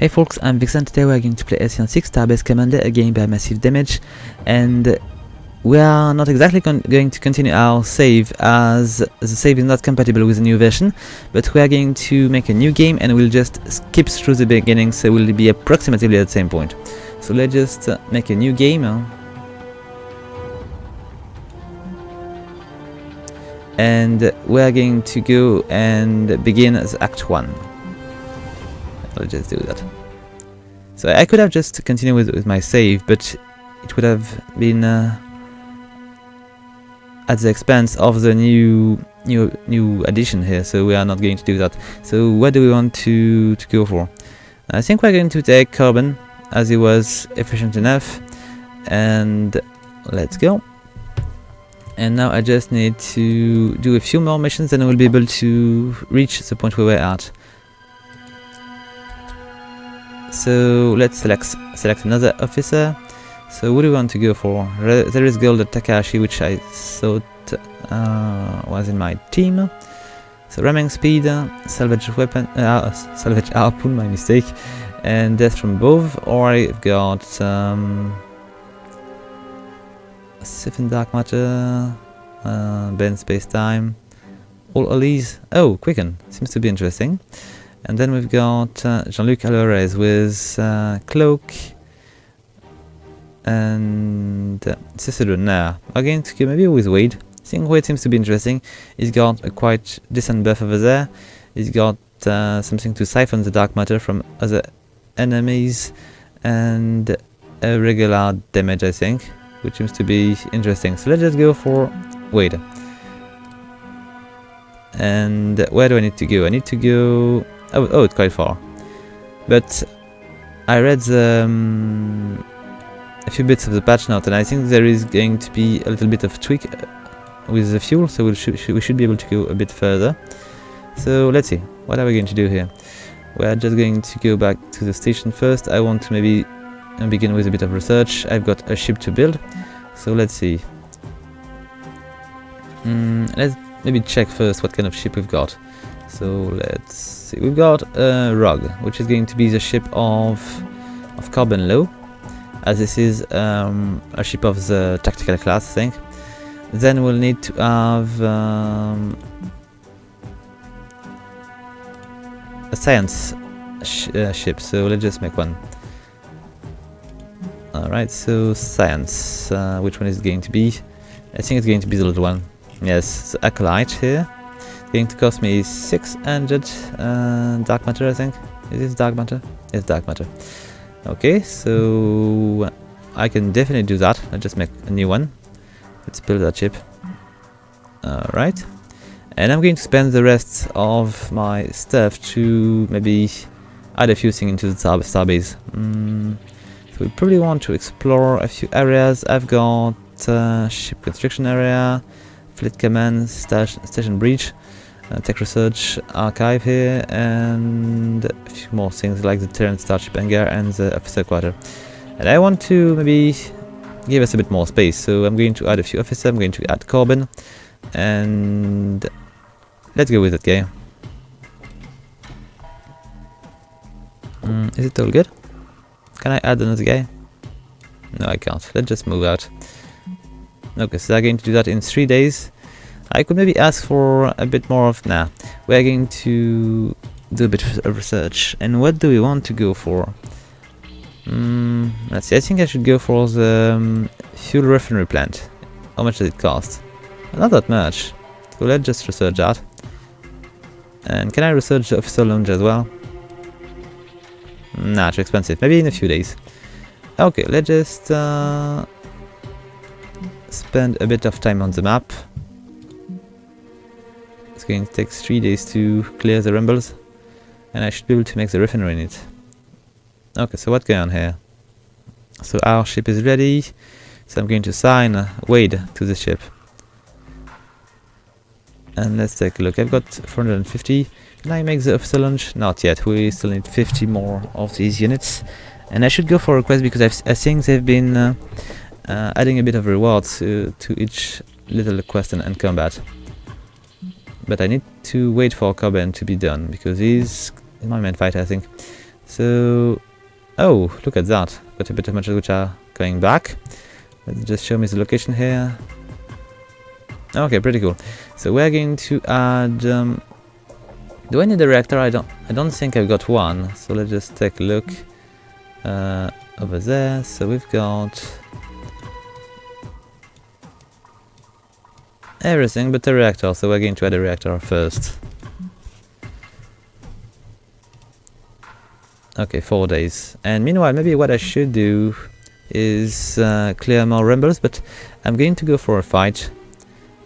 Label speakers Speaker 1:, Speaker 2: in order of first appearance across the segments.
Speaker 1: Hey folks, I'm Vixen. Today we are going to play Halcyon 6 Starbase Commander, a game by massive damage, and we are not exactly going to continue our save, as the save is not compatible with the new version, but we are going to make a new game and we'll just skip through the beginning, so we'll be approximately at the same point. So let's just make a new game, and we are going to go and begin as Act 1. I'll just do that. So I could have just continued with my save, but it would have been at the expense of the new addition here. So we are not going to do that. So what do we want to go for? I think we're going to take carbon, as it was efficient enough, and let's go. And now I just need to do a few more missions, and we'll be able to reach the point where we're at. So let's select another officer. So what do we want to go for? There is Gold at Takahashi, which I thought was in my team. So ramming speed, salvage weapon, salvage harpoon, my mistake, and death from above. Or I've got 7 dark matter, bend space time, all these. Oh, quicken seems to be interesting. And then we've got Jean-Luc Alvarez with Cloak and Cicero. Now, we're going to go maybe with Wade. I think Wade seems to be interesting. He's got a quite decent buff over there. He's got something to siphon the dark matter from other enemies and a regular damage, I think, which seems to be interesting. So let's just go for Wade. And where do I need to go? I need to go... Oh, it's quite far. But I read a few bits of the patch note, and I think there is going to be a little bit of tweak with the fuel, so we should be able to go a bit further. So let's see, what are we going to do here? We're just going to go back to the station first. I want to maybe begin with a bit of research. I've got a ship to build, so let's see. Let's maybe check first what kind of ship we've got. So let's see, we've got a Rogue, which is going to be the ship of Carbon Low, as this is a ship of the tactical class, I think. Then we'll need to have a science ship, so let's just make one. Alright, so science, which one is it going to be? I think it's going to be the little one. Yes, the Acolyte here. Going to cost me 600 dark matter, I think. Is this dark matter? It's dark matter. Okay, so I can definitely do that. I'll just make a new one. Let's build that ship. Alright. And I'm going to spend the rest of my stuff to maybe add a few things into the Starbase. So we probably want to explore a few areas. I've got ship construction area, fleet command, station breach, tech research archive here, and a few more things like the Terran starship hangar and the officer quarter. And I want to maybe give us a bit more space, so I'm going to add a few officers. I'm going to add Corbin, and let's go with that guy. Is it all good? Can I add another guy? No, I can't. Let's just move out. Okay, so I'm going to do that in 3 days. I could maybe ask for a bit more of... Nah, we're going to do a bit of research. And what do we want to go for? Let's see, I think I should go for the fuel refinery plant. How much does it cost? Not that much. So let's just research that. And can I research the officer lounge as well? Nah, too expensive. Maybe in a few days. Okay, let's just spend a bit of time on the map. It's going to take 3 days to clear the rumbles, and I should be able to make the refinery in it. Okay, so what's going on here? So our ship is ready, so I'm going to assign Wade to the ship. And let's take a look. I've got 450. Can I make the officer launch? Not yet. We still need 50 more of these units. And I should go for a quest because I think they've been adding a bit of rewards to each little quest and combat. But I need to wait for Coben to be done because he's my main fighter, I think. So, oh, look at that. Got a bit of materials which are going back. Let's just show me the location here. Okay, pretty cool. So we're going to add. Do I need a reactor? I don't think I've got one. So let's just take a look over there. So we've got everything but the reactor. So we're going to add a reactor first. Okay, 4 days. And meanwhile, maybe what I should do is clear more rumbles, but I'm going to go for a fight.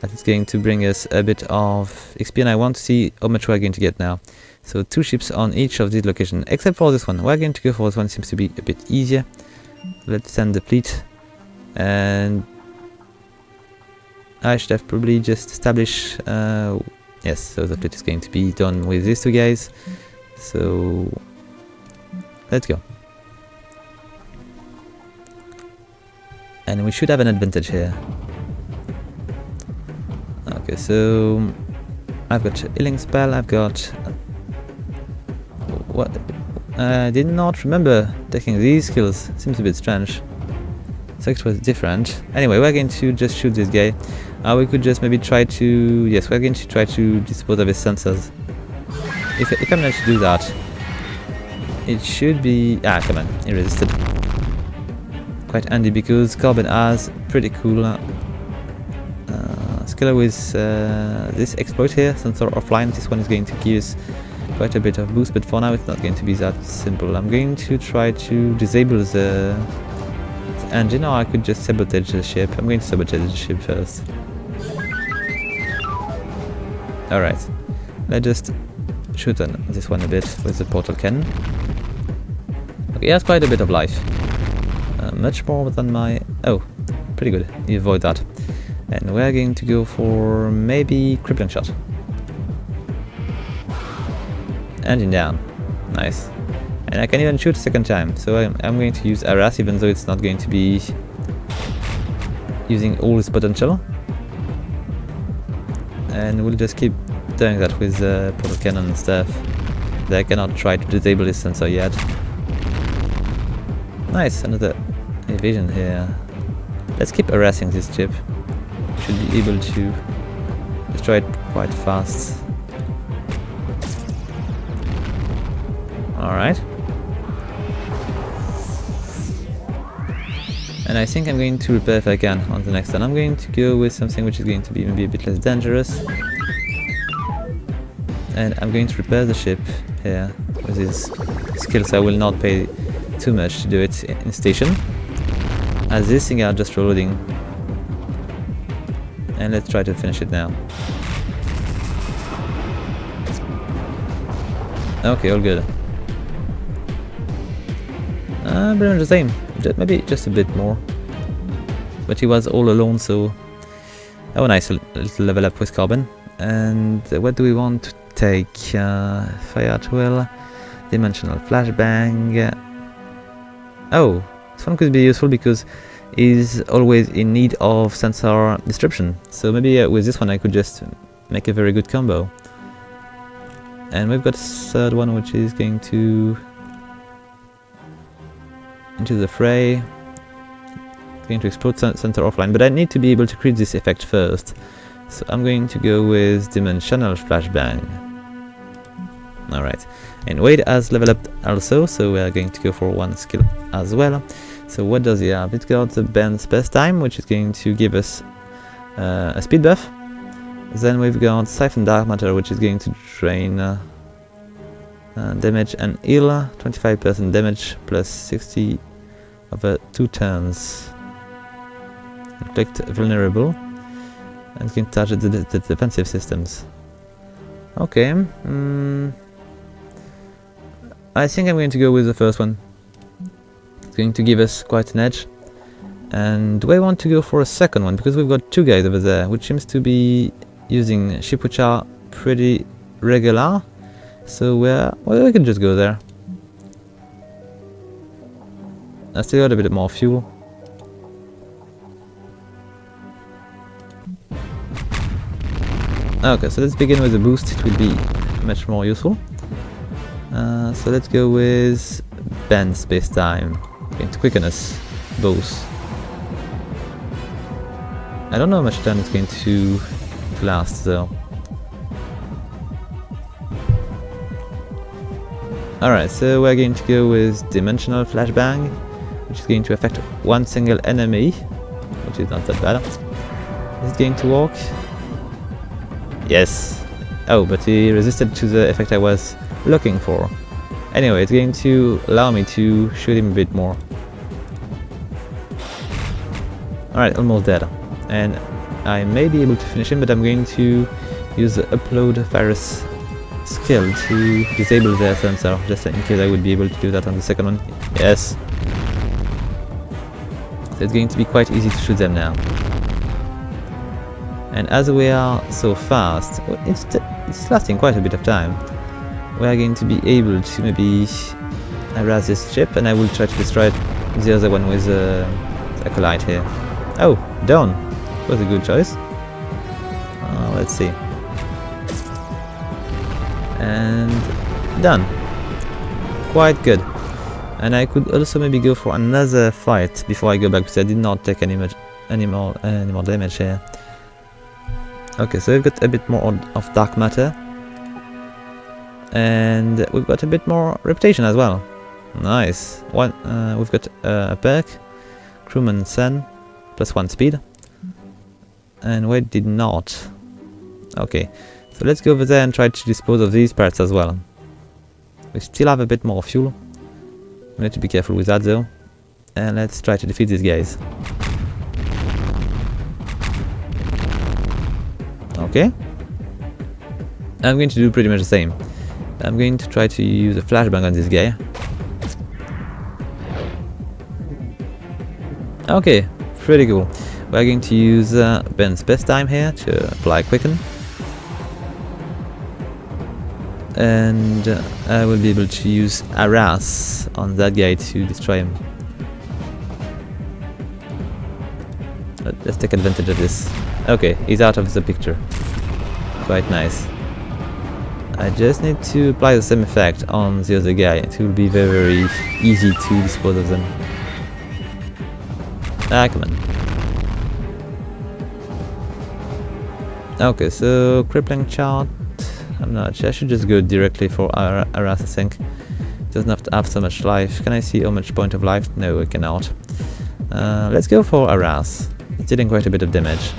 Speaker 1: It's going to bring us a bit of XP, and I want to see how much we're going to get now. So 2 ships on each of these locations, except for this one. We're going to go for this one, seems to be a bit easier. Let's send the fleet, and I should have probably just established... yes, so the fleet is going to be done with these 2 guys. So let's go. And we should have an advantage here. Okay, so I've got healing spell, I've got... what? I did not remember taking these skills, seems a bit strange. So it was different. Anyway, we're going to just shoot this guy. We could just maybe try to... yes, we're going to try to dispose of his sensors. If I manage to do that, it should be... ah, come on, he resisted. Quite handy because Carbon has pretty cool skill with this exploit here, sensor offline. This one is going to give us quite a bit of boost, but for now it's not going to be that simple. I'm going to try to disable the engine, or I could just sabotage the ship. I'm going to sabotage the ship first. Alright, let's just shoot on this one a bit with the portal cannon. Okay, he has quite a bit of life. Much more than my... oh, pretty good, you avoid that. And we're going to go for maybe crippling shot. Engine down. Nice. And I can even shoot a second time. So I'm going to use Aras, even though it's not going to be using all its potential. And we'll just keep doing that with portal cannon and stuff. I cannot try to disable this sensor yet. Nice, another evasion here. Let's keep harassing this ship. Should be able to destroy it quite fast. Alright. And I think I'm going to repair if I can on the next one. I'm going to go with something which is going to be maybe a bit less dangerous. And I'm going to repair the ship here with these skills. I will not pay too much to do it in station, as these things are just reloading. And let's try to finish it now. Okay, all good. Pretty much the same. Maybe just a bit more. But he was all alone, so... oh, nice, a little level up with Carbon. And what do we want to take? Fire Twirl, Dimensional Flashbang. Oh, this one could be useful because is always in need of sensor disruption. So maybe with this one I could just make a very good combo. And we've got a third one which is going to into the fray. It's going to explode sensor offline, but I need to be able to create this effect first. So I'm going to go with Dimensional Flashbang. Alright. And Wade has leveled up also, so we are going to go for one skill as well. So what does he have? It's got the Bend Space Time, which is going to give us a speed buff. Then we've got Siphon Dark Matter, which is going to drain damage and heal, 25% damage plus 60 over 2 turns. Inflict vulnerable, and it's going to target the defensive systems. Okay, I think I'm going to go with the first one. It's going to give us quite an edge. And do I want to go for a second one? Because we've got 2 guys over there, which seems to be using ships which are pretty regular. So well, we can just go there. I still got a bit more fuel. Okay, so let's begin with the boost. It will be much more useful. So let's go with bend space time. Going to quicken us both. I don't know how much time it's going to last though. Alright, so we're going to go with dimensional flashbang, which is going to affect one single enemy, which is not that bad. Is it going to work? Yes. Oh, but he resisted to the effect I was looking for. Anyway, it's going to allow me to shoot him a bit more. Alright, almost dead. And I may be able to finish him, but I'm going to use the upload virus skill to disable their sensor, just in case I would be able to do that on the second one. Yes. So it's going to be quite easy to shoot them now. And as we are so fast, it's lasting quite a bit of time, we are going to be able to maybe harass this ship, and I will try to destroy the other one with the acolyte here. Oh, down. Was a good choice. Let's see. And done. Quite good. And I could also maybe go for another fight before I go back, because I did not take any more damage here. Okay, so we've got a bit more of dark matter, and we've got a bit more reputation as well. Nice. We've got a perk, crewman Sen, +1 speed, and we did not. Okay, so let's go over there and try to dispose of these parts as well. We still have a bit more fuel. We need to be careful with that though, and let's try to defeat these guys. Okay, I'm going to do pretty much the same. I'm going to try to use a flashbang on this guy. Okay, pretty cool. We're going to use Ben's best time here to apply quicken, and I will be able to use harass on that guy to destroy him. Let's take advantage of this. Okay, he's out of the picture. Quite nice. I just need to apply the same effect on the other guy. It will be very, very easy to dispose of them. Ah, come on. Okay, so crippling chart. I'm not sure. I should just go directly for harass, I think. It doesn't have to have so much life. Can I see how much point of life? No, I cannot. Let's go for harass. It's dealing quite a bit of damage.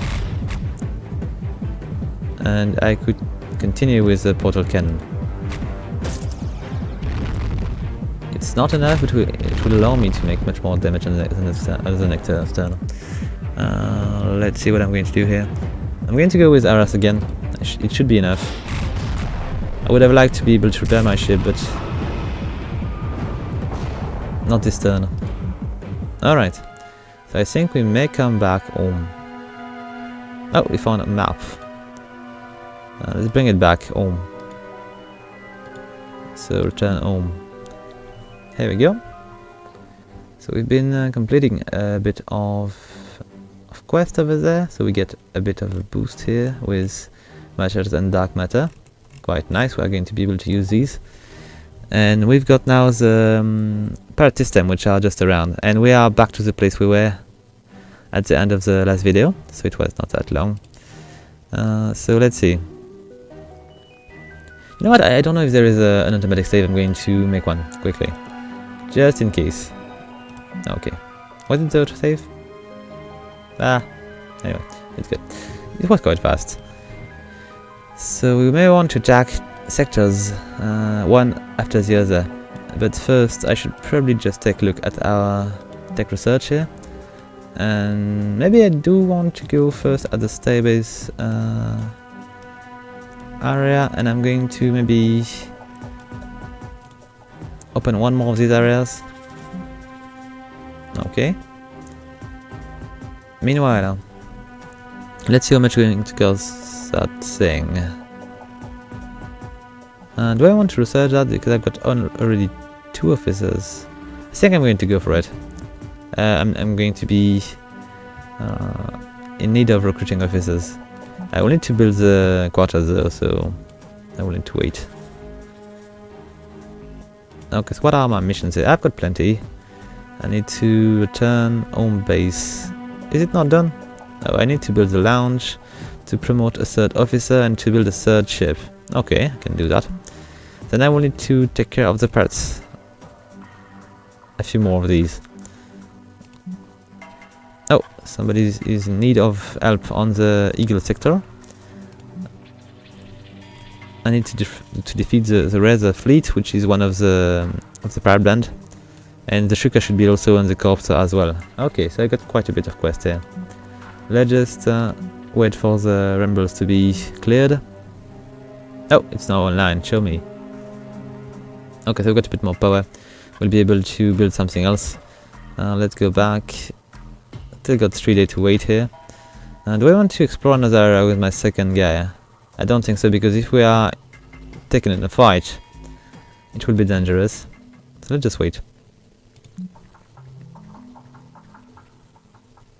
Speaker 1: And I could continue with the portal cannon. It's not enough, but it will allow me to make much more damage on the next turn. Let's see what I'm going to do here. I'm going to go with harass again. It should be enough. I would have liked to be able to repair my ship, but not this turn. Alright, so I think we may come back home. Oh, we found a map. Let's bring it back home. So return home. Here we go. So we've been completing a bit of quest over there, so we get a bit of a boost here with matches and dark matter. Quite nice. We're going to be able to use these, and we've got now the parrot system, which are just around, and we are back to the place we were at the end of the last video, so it was not that long. So let's see. You know what, I don't know if there is an automatic save. I'm going to make one quickly, just in case. Okay, was it the auto save? Anyway, it's good. It was quite fast. So we may want to attack sectors one after the other, but first I should probably just take a look at our tech research here, and maybe I do want to go first at the Starbase area, and I'm going to maybe open one more of these areas. Okay. Meanwhile, let's see how much we're going to cost that thing. Do I want to research that? Because I've got already 2 officers. I think I'm going to go for it. I'm going to be in need of recruiting officers. I will need to build the quarters though, so I will need to wait. Okay, so what are my missions here? I've got plenty. I need to return home base. Is it not done? Oh, I need to build a lounge, to promote a third officer, and to build a third ship. Okay, I can do that. Then I will need to take care of the parts. A few more of these. Oh, somebody is in need of help on the Eagle sector. I need to defeat the Razor fleet, which is one of the pirate band. And the Shuka should be also on the Corpser as well. Okay, so I got quite a bit of quest here. Let's just wait for the Rambles to be cleared. Oh, it's now online, show me. Okay, so we've got a bit more power. We'll be able to build something else. Let's go back. Still got 3 days to wait here. Do I want to explore another area with my second guy? I don't think so, because if we are taken in a fight, it will be dangerous. So let's just wait.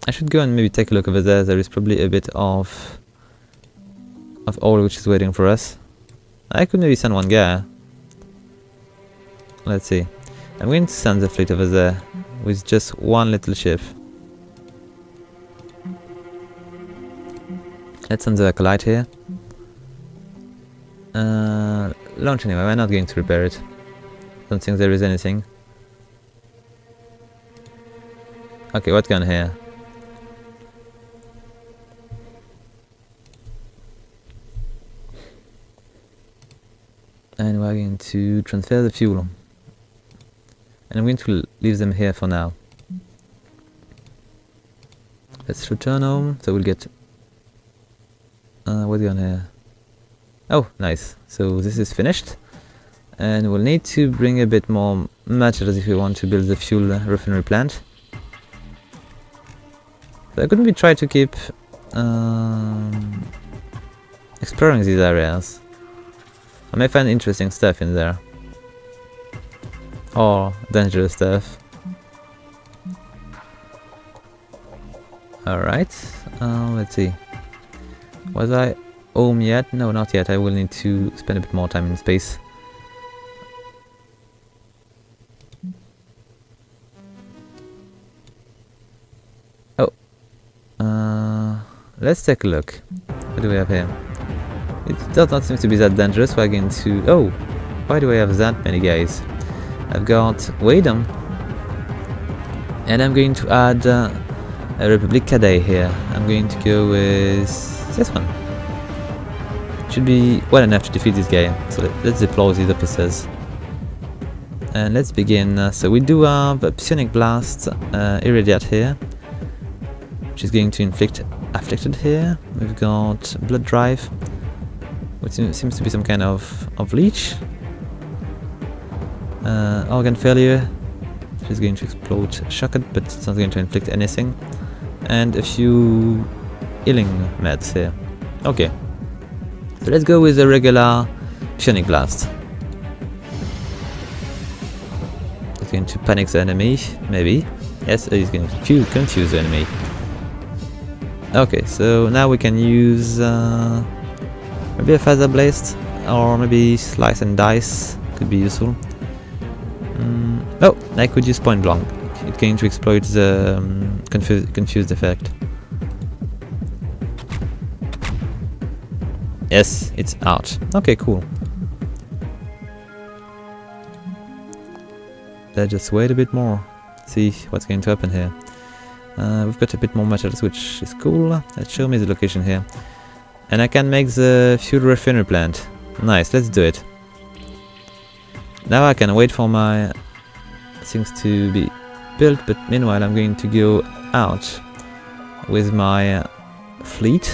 Speaker 1: I should go and maybe take a look over there. There is probably a bit of oil which is waiting for us. I could maybe send one guy. Let's see. I'm going to send the fleet over there with just one little ship. Let's send the Acolyte here. Launch anyway, we're not going to repair it. Don't think there is anything. Okay, what gun here? And we're going to transfer the fuel. And I'm going to leave them here for now. Let's return home, so we'll get... what's gun here? Oh, nice. So this is finished. And we'll need to bring a bit more materials if we want to build the fuel refinery plant. So I couldn't be try to keep exploring these areas. I may find interesting stuff in there. Or dangerous stuff. Alright, let's see. Was I home yet? No, not yet. I will need to spend a bit more time in space. Oh. Let's take a look. What do we have here? It does not seem to be that dangerous. We're going to... Oh! Why do I have that many guys? I've got Wadum. And I'm going to add a Republic Cadet here. I'm going to go with this one. Should be well enough to defeat this guy. So let's deploy these officers. And let's begin. So we do have a Psionic Blast Iridiat here, which is going to inflict Afflicted here. We've got Blood Drive, which seems to be some kind of leech. Organ Failure, which is going to explode Shocked, but it's not going to inflict anything. And a few healing meds here. Okay. So let's go with a regular Psionic Blast. It's going to panic the enemy, maybe. Yes, he's going to confuse the enemy. Okay, so now we can use maybe a Feather Blast, or maybe Slice and Dice could be useful. Oh, I could use Point Blank. It's going to exploit the confused effect. Yes, it's out. Okay, cool. Let's just wait a bit more. See what's going to happen here. We've got a bit more materials, which is cool. Let's show me the location here. And I can make the fuel refinery plant. Nice, let's do it. Now I can wait for my things to be built, but meanwhile I'm going to go out with my fleet.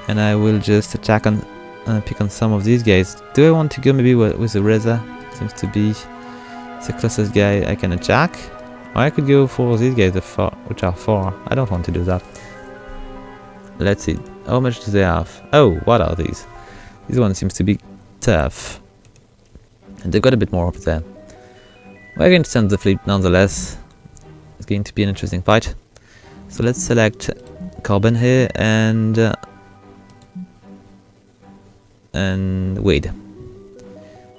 Speaker 1: And I will just attack and pick on some of these guys. Do I want to go maybe with the Razor? Seems to be the closest guy I can attack. Or I could go for these guys which are far. I don't want to do that. Let's see. How much do they have? Oh, what are these? This one seems to be tough. And they've got a bit more up there. We're going to send the fleet nonetheless. It's going to be an interesting fight. So let's select Carbon here and Wade.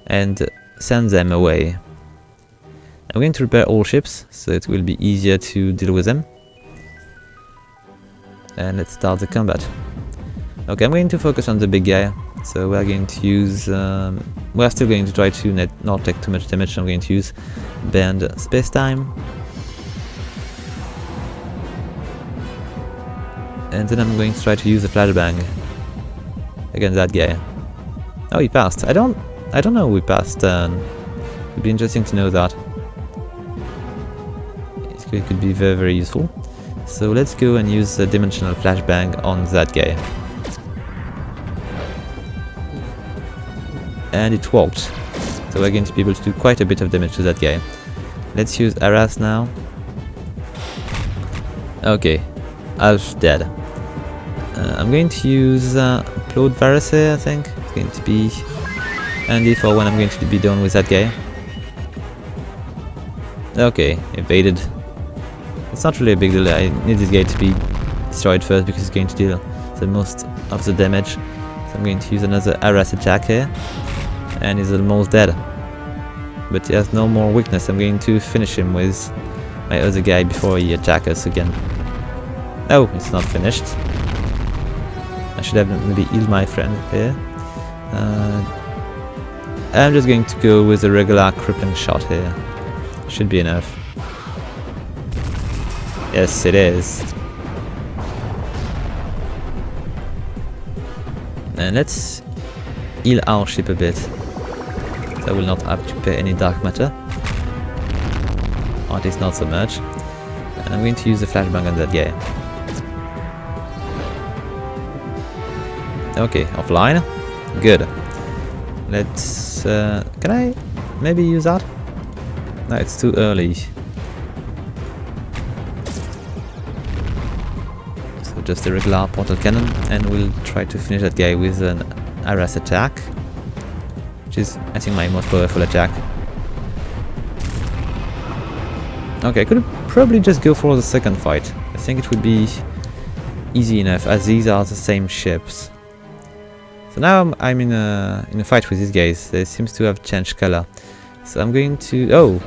Speaker 1: And send them away. I'm going to repair all ships, so it will be easier to deal with them. And let's start the combat. Okay, I'm going to focus on the big guy. So we're going to use... we're still going to try to not take too much damage. I'm going to use Bend Space-Time. And then I'm going to try to use a flashbang against that guy. Oh, he passed. I don't know who he passed. It'd be interesting to know that. It could be very, very useful. So let's go and use a dimensional flashbang on that guy. And it worked. So we're going to be able to do quite a bit of damage to that guy. Let's use Harass now. Okay, Alf's dead. I'm going to use Plode Varus here, I think. It's going to be handy for when I'm going to be done with that guy. Okay, evaded. It's not really a big deal. I need this guy to be destroyed first because he's going to deal the most of the damage. So I'm going to use another Harass attack here. And he's almost dead. But he has no more weakness. I'm going to finish him with my other guy before he attacks us again. Oh, it's not finished. I should have maybe healed my friend here. I'm just going to go with a regular crippling shot here. Should be enough. Yes, it is. And let's heal our ship a bit. So I will not have to pay any dark matter. Or at least not so much. And I'm going to use the flashbang on that guy. Okay, offline. Good. Let's... can I maybe use that? No, it's too early. So just a regular portal cannon, and we'll try to finish that guy with an Harass attack. Which is, I think, my most powerful attack. Okay, I could probably just go for the second fight. I think it would be easy enough, as these are the same ships. So now I'm in a fight with these guys. They seems to have changed color. So I'm going to... Oh!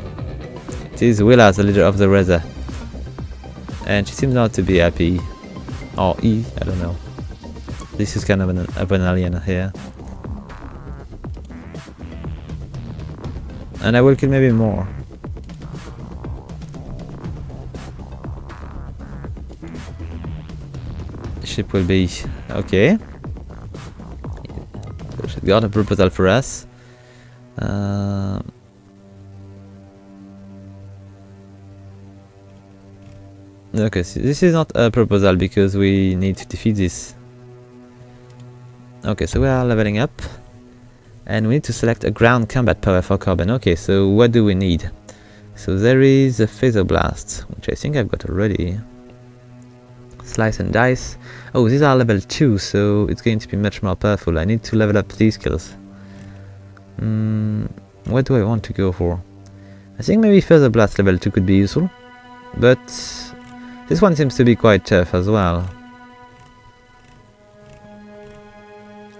Speaker 1: It is Willa, the leader of the Reza. And she seems not to be happy. Or E, I don't know. This is kind of an alien here. And I will kill maybe more. Ship will be... Okay. So she got a proposal for us. Okay, so this is not a proposal because we need to defeat this. Okay, so we are leveling up. And we need to select a ground combat power for Carbon. Okay, so what do we need? So there is a Phaser Blast, which I think I've got already. Slice and Dice. Oh, these are level 2, so it's going to be much more powerful. I need to level up these skills. What do I want to go for? I think maybe Phaser Blast level 2 could be useful. But this one seems to be quite tough as well.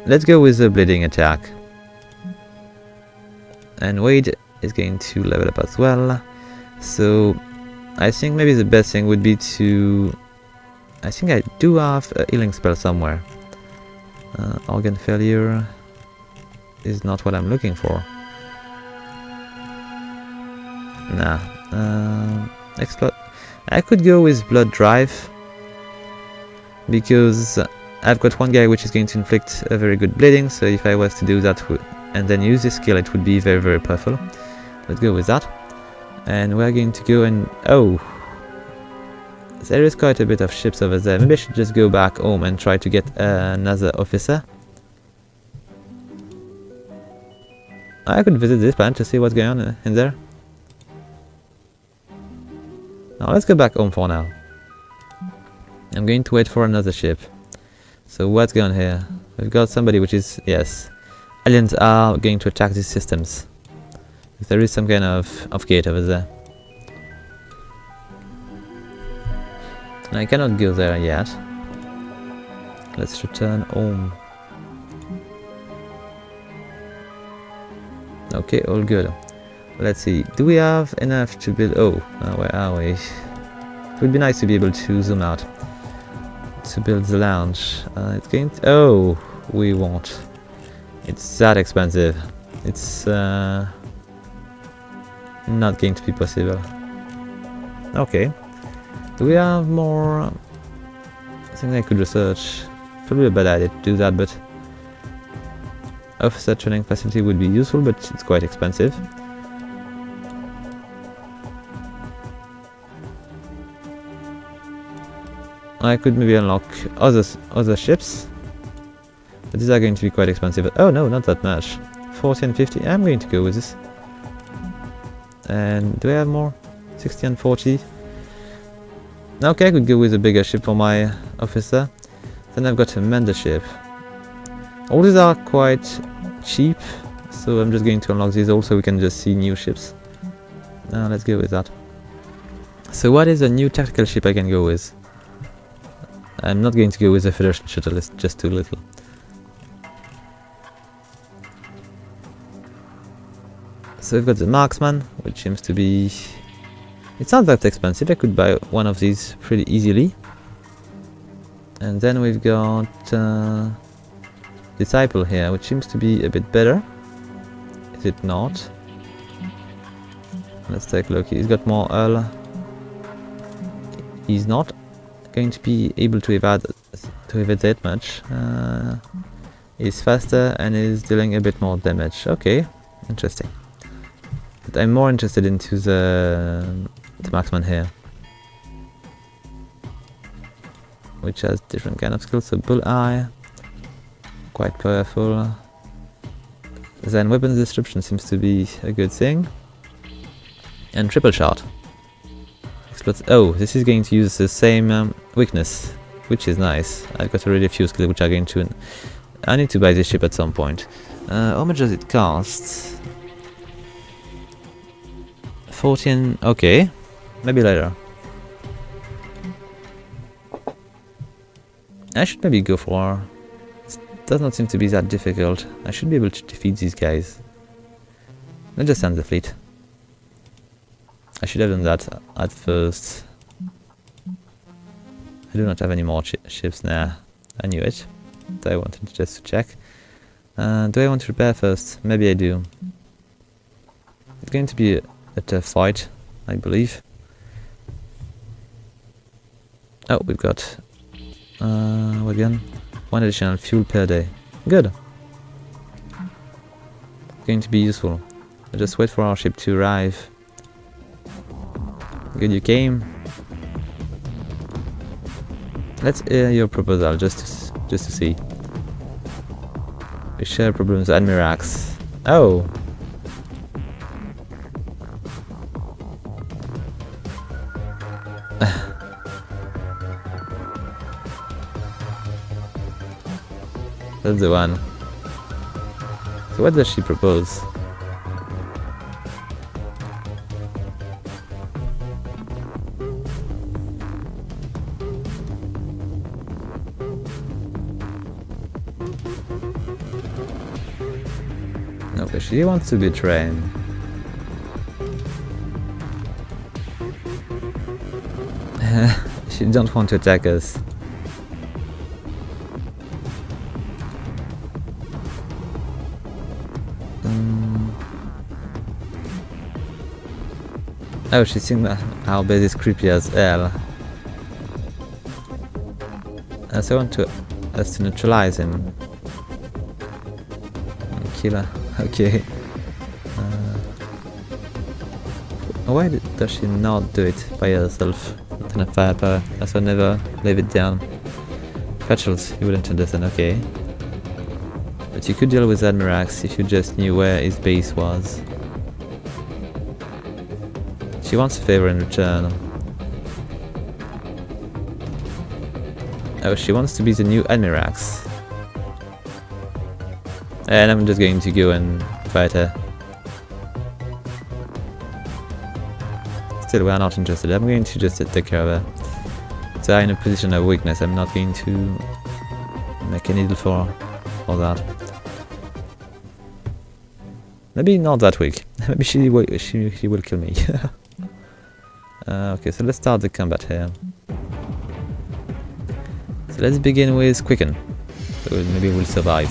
Speaker 1: Let's go with the Bleeding Attack. And Wade is going to level up as well. So I think maybe the best thing would be to... I think I do have a healing spell somewhere. Organ Failure is not what I'm looking for. Nah. Explode. I could go with Blood Drive. Because I've got one guy which is going to inflict a very good bleeding. So if I was to do that and then use this skill, it would be very, very powerful. Let's go with that. And we're going to go and... Oh! There is quite a bit of ships over there. Maybe I should just go back home and try to get another officer. I could visit this planet to see what's going on in there. Now let's go back home for now. I'm going to wait for another ship. So what's going on here? We've got somebody which is... Yes. Aliens are going to attack these systems. There is some kind of gate over there. I cannot go there yet. Let's return home. Okay, all good. Let's see. Do we have enough to build? Oh, where are we? It would be nice to be able to zoom out to build the lounge. It's going to, oh, we won't. It's that expensive. It's not going to be possible. Okay. Do we have more? I think I could research. Probably a bad idea to do that, but officer training facility would be useful, but it's quite expensive. I could maybe unlock other ships, but these are going to be quite expensive. Oh no, not that much. 40 and 50. I'm going to go with this. And do I have more? 60 and 40. Okay, I could go with a bigger ship for my officer. Then I've got a Commander ship. All these are quite cheap, so I'm just going to unlock these also. We can just see new ships. Let's go with that. So what is a new tactical ship I can go with? I'm not going to go with the Federation shuttle, it's just too little. So we've got the Marksman, which seems to be... It's not that expensive, I could buy one of these pretty easily. And then we've got Disciple here, which seems to be a bit better. Is it not? Let's take a look. He's got more hull. He's not going to be able to evade that much. He's faster and is dealing a bit more damage. Okay, interesting. But I'm more interested into the marksman here, which has different kind of skills. So bullseye, quite powerful. Then weapons disruption seems to be a good thing. And triple shot. Oh, this is going to use the same weakness, which is nice. I've got already a few skills which are going to... I need to buy this ship at some point. How much does it cost? 14... okay. Maybe later. I should maybe go for... It does not seem to be that difficult. I should be able to defeat these guys. Let's just send the fleet. I should have done that at first. I do not have any more ships now. I knew it. So I wanted just to check. Do I want to repair first? Maybe I do. It's going to be a tough fight, I believe. Oh, we've got... what again? 1 additional fuel per day. Good. It's going to be useful. I'll just wait for our ship to arrive. Good, you came. Let's hear your proposal, just to see. We share problems, Admirax. Oh. That's the one. So what does she propose? Okay, she wants to be trained. She don't want to attack us. Oh, she thinks that our base is creepy as hell. So I want us to neutralize him. Kill her. Okay. Why does she not do it by herself? Not enough firepower. So never leave it down. Patrols, you wouldn't understand, okay. But you could deal with Admirax if you just knew where his base was. She wants a favor in return. Oh, she wants to be the new Admirax. And I'm just going to go and fight her. Still, we are not interested. I'm going to just take care of her. So I'm in a position of weakness. I'm not going to make any deal for that. Maybe not that weak. Maybe she will kill me. Okay, so let's start the combat here. So let's begin with Quicken. So maybe we'll survive.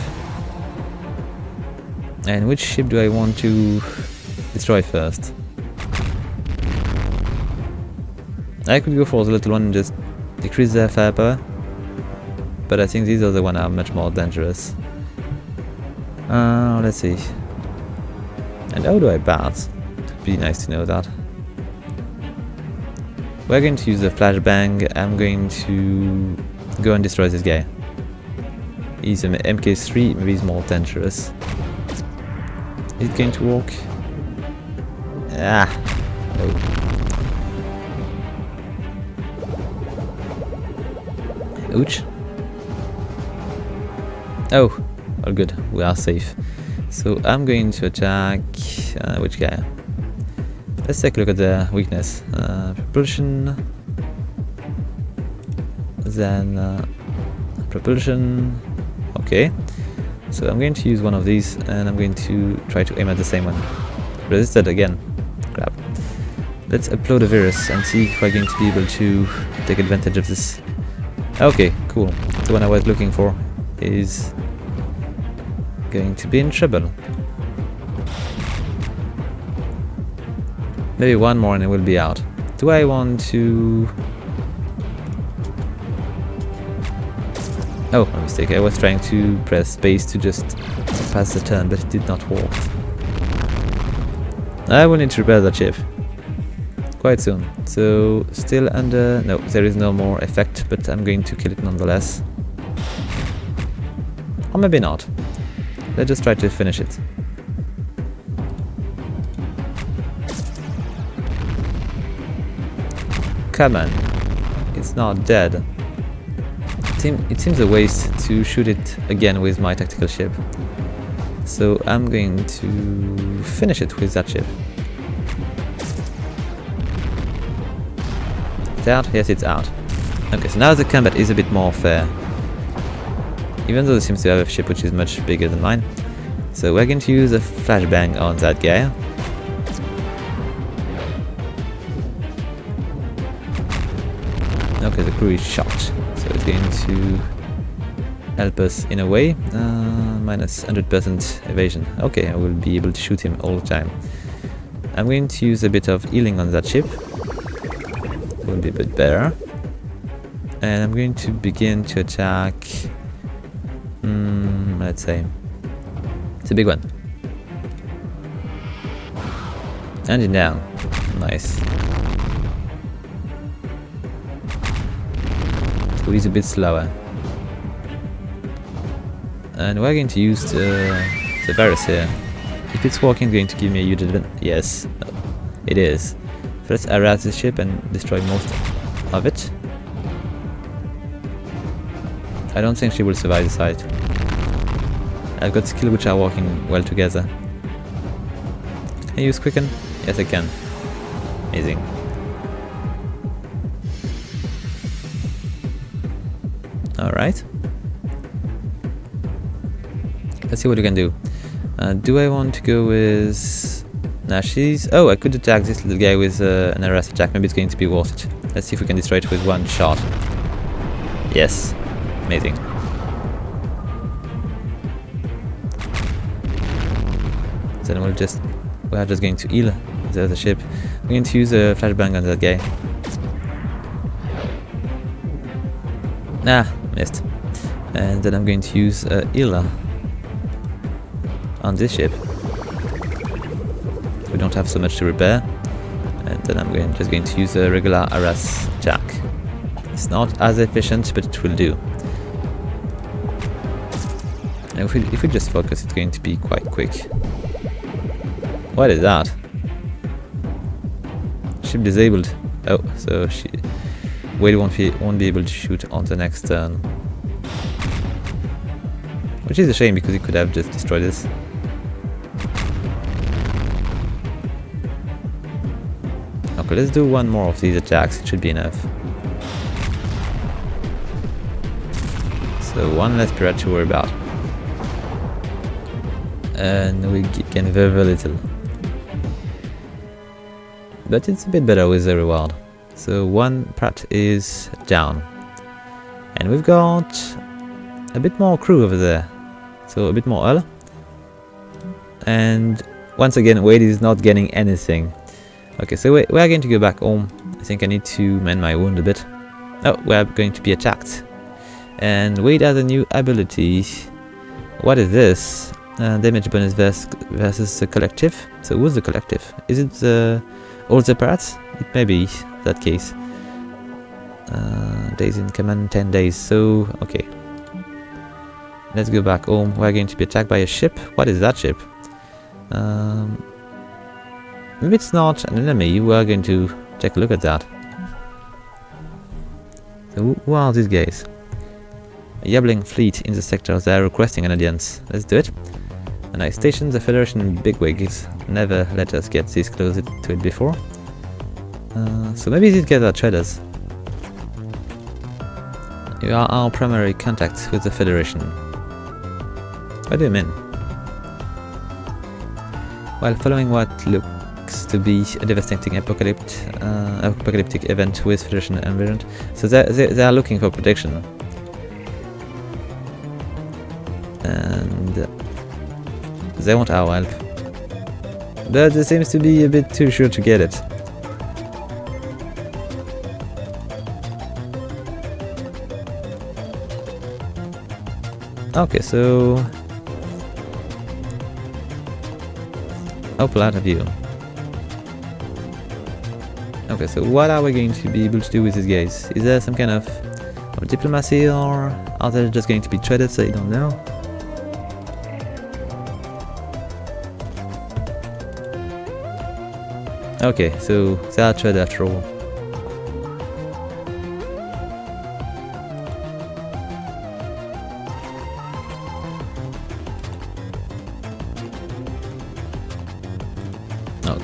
Speaker 1: And which ship do I want to destroy first? I could go for the little one and just decrease their firepower, but I think these other ones are much more dangerous. Let's see. And how do I bat? It'd be nice to know that. We're going to use the flashbang. I'm going to go and destroy this guy. He's an MK3, maybe he's more dangerous. Is it going to work? Ah, no. Ouch. Oh, all good, we are safe. So I'm going to attack which guy? Let's take a look at the weakness. Propulsion. Then propulsion. Okay. So I'm going to use one of these and I'm going to try to aim at the same one. Resisted again. Crap. Let's upload a virus and see if we're going to be able to take advantage of this. Okay, cool. The one I was looking for is going to be in trouble. Maybe one more and it will be out. Do I want to... Oh, my mistake. I was trying to press space to just pass the turn, but it did not work. I will need to repair that ship quite soon. So, still under... No, there is no more effect, but I'm going to kill it nonetheless. Or maybe not. Let's just try to finish it. Come on. It's not dead. It seems a waste to shoot it again with my tactical ship. So I'm going to finish it with that ship. It's out? Yes, it's out. Okay, so now the combat is a bit more fair. Even though it seems to have a ship which is much bigger than mine. So we're going to use a flashbang on that guy. Okay, the crew is shocked. So it's going to help us in a way. Minus 100% evasion. Okay, I will be able to shoot him all the time. I'm going to use a bit of healing on that ship. It will be a bit better. And I'm going to begin to attack... let's say... It's a big one. Engine down. Nice. So he's a bit slower. And we're going to use the virus here. If it's working, it's going to give me a huge advantage. Yes, it is. So let's harass the ship and destroy most of it. I don't think she will survive the fight. I've got skills which are working well together. Can I use Quicken? Yes, I can. Amazing. Alright. Let's see what we can do. Do I want to go with... Nah, she's... Oh, I could attack this little guy with an harass attack. Maybe it's going to be worth it. Let's see if we can destroy it with one shot. Yes. Amazing. Then we're just going to heal the other ship. We're going to use a flashbang on that guy. Ah, missed. And then I'm going to use a healer on this ship. We don't have so much to repair. And then I'm just going to use a regular harass attack. It's not as efficient, but it will do. And if we just focus, it's going to be quite quick. What is that? Ship disabled. Oh, so Wade won't be able to shoot on the next turn. Which is a shame because he could have just destroyed this. Okay, let's do one more of these attacks. It should be enough. So one less pirate to worry about. and we gain very, very little. But it's a bit better with the reward. So one Pratt is down. And we've got a bit more crew over there. So a bit more hull. And once again, Wade is not getting anything. Okay, so we are going to go back home. I think I need to mend my wound a bit. Oh, we are going to be attacked. And Wade has a new ability. What is this? Damage bonus versus the collective. So who's the collective? Is it all the parts? It may be that case. Days in command, 10 days. So, okay. Let's go back home. We're going to be attacked by a ship. What is that ship? Maybe it's not an enemy. We're going to take a look at that. So who are these guys? A yabbling fleet in the sector. They are requesting an audience. Let's do it. A nice station. The Federation bigwigs never let us get this close to it before. So maybe these guys are traders. You are our primary contact with the Federation. What do you mean? While following what looks to be a devastating apocalyptic event with Federation emergent, so they are looking for protection. And they want our help. But they seems to be a bit too sure to get it. Okay, so I'll pull out of you. Okay, so what are we going to be able to do with these guys? Is there some kind of diplomacy, or are they just going to be traded so you don't know? Okay, so they are traded after all.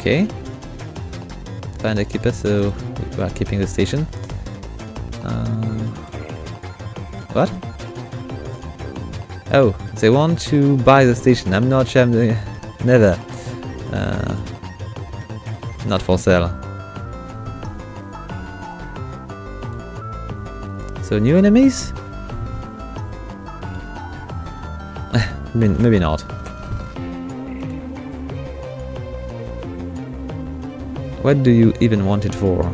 Speaker 1: Okay. Find a keeper, so we are keeping the station. What? Oh, they want to buy the station. I'm not sure. Never. Not for sale. So new enemies? Maybe not. What do you even want it for?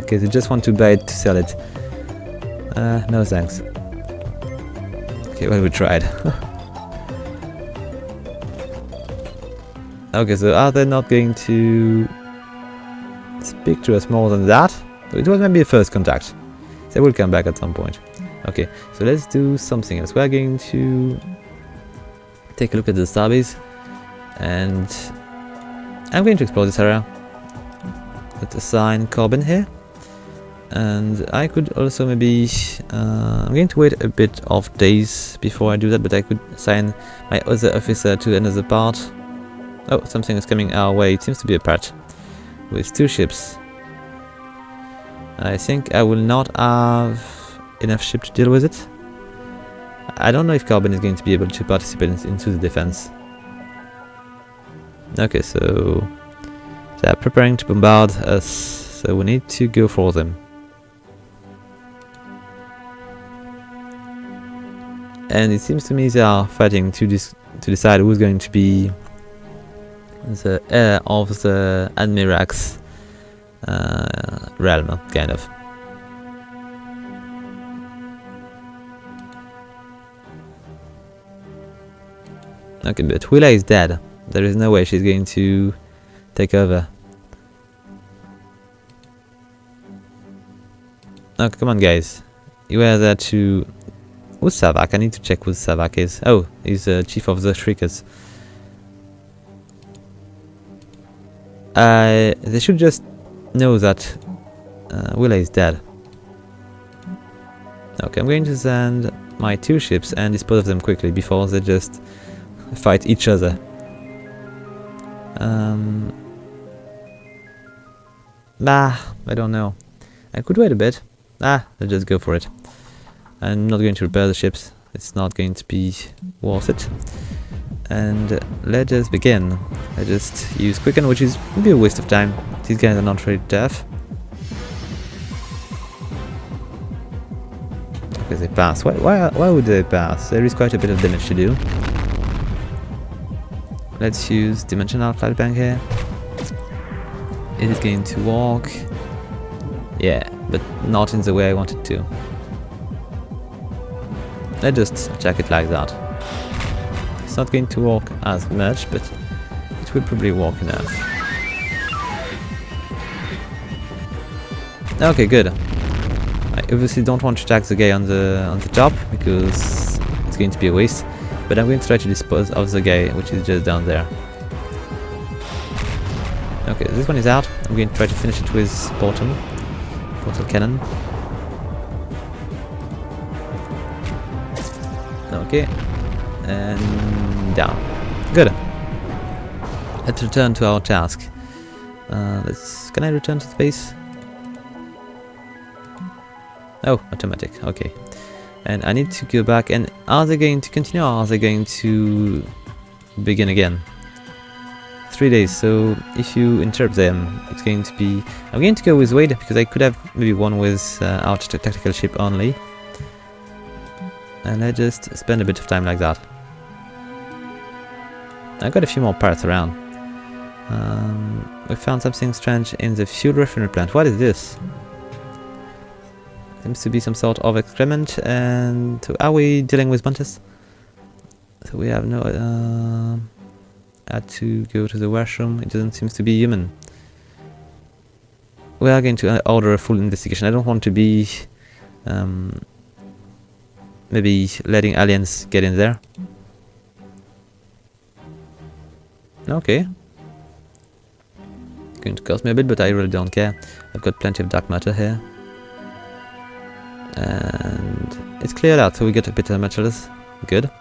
Speaker 1: Okay, they just want to buy it to sell it. No thanks. Okay, well, we tried. Okay, so are they not going to speak to us more than that? It was maybe a first contact. They will come back at some point. Okay, so let's do something else. We're going to take a look at the Starbase, and I'm going to explore this area. Let's assign Corbin here, and I could also maybe I'm going to wait a bit of days before I do that, but I could assign my other officer to another part. Oh, something is coming our way. It seems to be a part with 2 ships. I think I will not have enough ship to deal with it. I don't know if Carbon is going to be able to participate into the defense. Okay, so they are preparing to bombard us, so we need to go for them. And it seems to me they are fighting to decide who's going to be the heir of the Admiral's realm, kind of. Okay, but Willa is dead. There is no way she's going to take over. Okay, come on, guys. You are there to... Who's Savak? I need to check who Savak is. Oh, he's the chief of the Shriekers. They should just know that Willa is dead. Okay, I'm going to send my 2 ships and dispose of them quickly before they just fight each other. I don't know. I could wait a bit. Let's just go for it. I'm not going to repair the ships. It's not going to be worth it. And let's just begin. I just use Quicken, which is maybe a waste of time. These guys are not ready to death. Okay, they pass. Why would they pass? There is quite a bit of damage to do. Let's use Dimensional Flight Bank here. It is going to walk. Yeah, but not in the way I wanted to. Let's just check it like that. It's not going to walk as much, but it will probably walk enough. Okay, good. I obviously don't want to attack the guy on the top because it's going to be a waste. But I'm going to try to dispose of the guy which is just down there. Okay, this one is out. I'm going to try to finish it with portal cannon. Okay, and down. Good. Let's return to our task. Can I return to space? Oh, automatic. Okay. And I need to go back. And are they going to continue, or are they going to begin again? 3 days. So if you interrupt them, it's going to be. I'm going to go with Wade because I could have maybe one with our tactical ship only. And I just spend a bit of time like that. I got a few more parts around. We found something strange in the fuel refinery plant. What is this? Seems to be some sort of excrement. And so are we dealing with bunches? So we have no. Had to go to the washroom. It doesn't seem to be human. We are going to order a full investigation. I don't want to be. Maybe letting aliens get in there. Okay. It's going to cost me a bit, but I really don't care. I've got plenty of dark matter here. And it's cleared out, so we get a bit of materials. Good.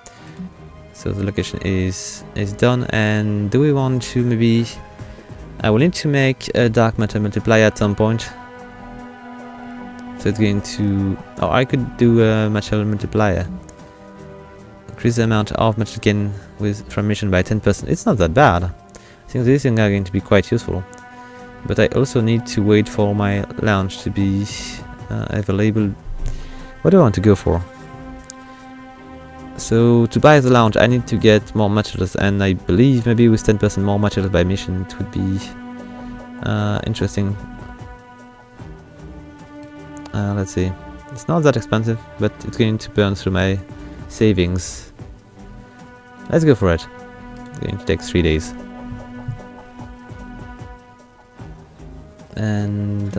Speaker 1: So the location is done. And do we want to maybe... I will need to make a dark matter multiplier at some point. So it's going to... Oh, I could do a material multiplier. Increase the amount of material gain from mission by 10%. It's not that bad. I think these things are going to be quite useful. But I also need to wait for my launch to be available. What do I want to go for? So to buy the launch I need to get more materials, and I believe maybe with 10% more materials by mission it would be interesting. Let's see. It's not that expensive, but it's going to burn through my savings. Let's go for it. It's going to take 3 days. And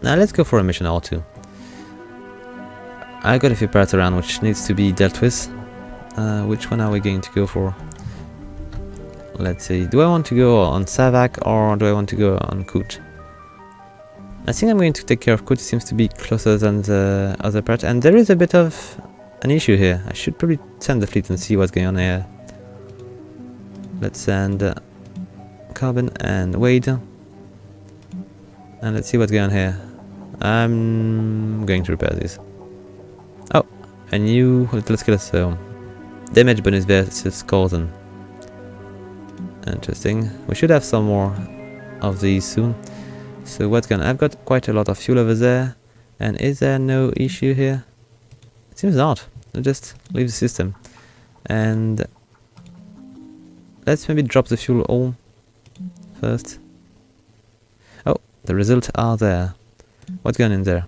Speaker 1: now let's go for a mission or two. I got a few parts around which needs to be dealt with. Which one are we going to go for? Let's see. Do I want to go on Savak or do I want to go on Koot? I think I'm going to take care of Koot. It seems to be closer than the other part. And there is a bit of an issue here. I should probably send the fleet and see what's going on here. Let's send Carbon and Wade. And let's see what's going on here. I'm going to repair this. Oh, a new little skill. So damage bonus versus Corson. Interesting. We should have some more of these soon. So what's going on? I've got quite a lot of fuel over there. And is there no issue here? It seems not. I'll just leave the system. And let's maybe drop the fuel all first. Oh, the results are there. What's going on in there?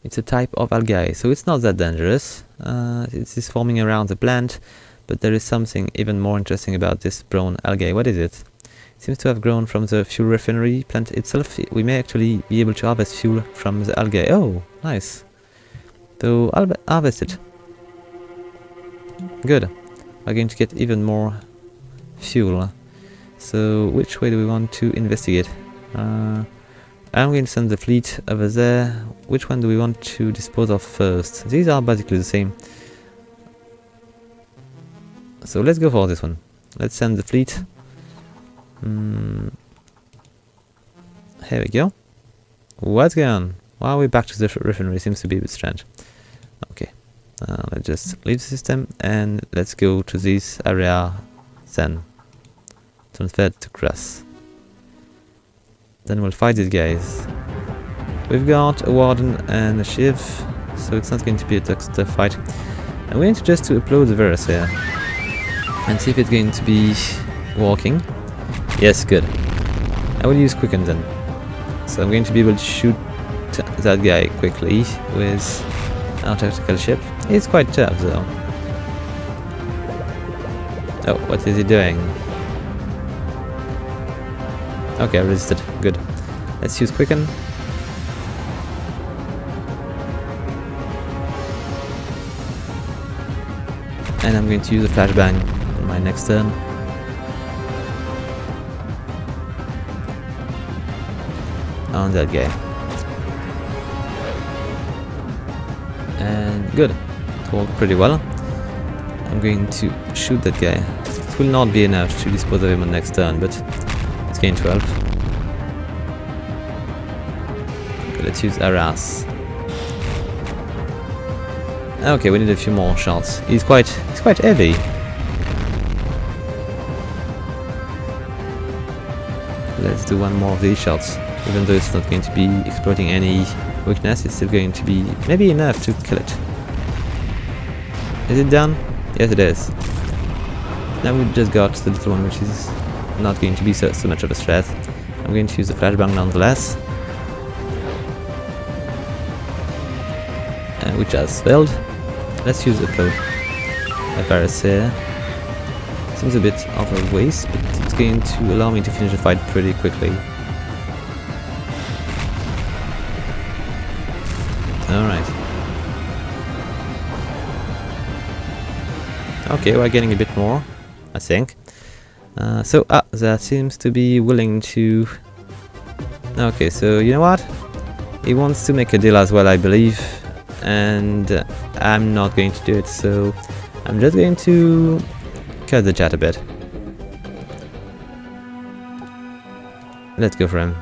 Speaker 1: It's a type of algae, so it's not that dangerous. It is forming around the plant, but there is something even more interesting about this brown algae. What is it? It seems to have grown from the fuel refinery plant itself. We may actually be able to harvest fuel from the algae. Oh, nice. So I'll harvest it. Good. We're going to get even more fuel. So which way do we want to investigate? I'm going to send the fleet over there. Which one do we want to dispose of first? These are basically the same. So let's go for this one. Let's send the fleet. Here we go. What's going on? Why are we back to the refinery? Seems to be a bit strange. Okay. Let's just leave the system and let's go to this area then. Transfer to cross. Then we'll fight these guys. We've got a warden and a shiv, so it's not going to be a tough fight. I'm going to just to upload the virus here and see if it's going to be working. Yes, good. I will use quicken then. So I'm going to be able to shoot that guy quickly with our tactical ship. He's quite tough though. Oh, what is he doing? Okay, I resisted. Good. Let's use quicken. And I'm going to use a flashbang on my next turn. On that guy. And good. It worked pretty well. I'm going to shoot that guy. It will not be enough to dispose of him on next turn, but it's going to help. Okay, let's use Aras. Okay, we need a few more shots. He's quite heavy. Let's do one more of these shots. Even though it's not going to be exploiting any weakness, it's still going to be maybe enough to kill it. Is it done? Yes, it is. Now we just got the little one, which is not going to be so much of a threat. I'm going to use the flashbang nonetheless. Which has failed. Let's use upload a virus here. Seems a bit of a waste, but it's going to allow me to finish the fight pretty quickly. Alright. Okay, we're getting a bit more, I think. That seems to be willing to... Okay, so you know what? He wants to make a deal as well, I believe. And I'm not going to do it, so I'm just going to cut the chat a bit. Let's go for him.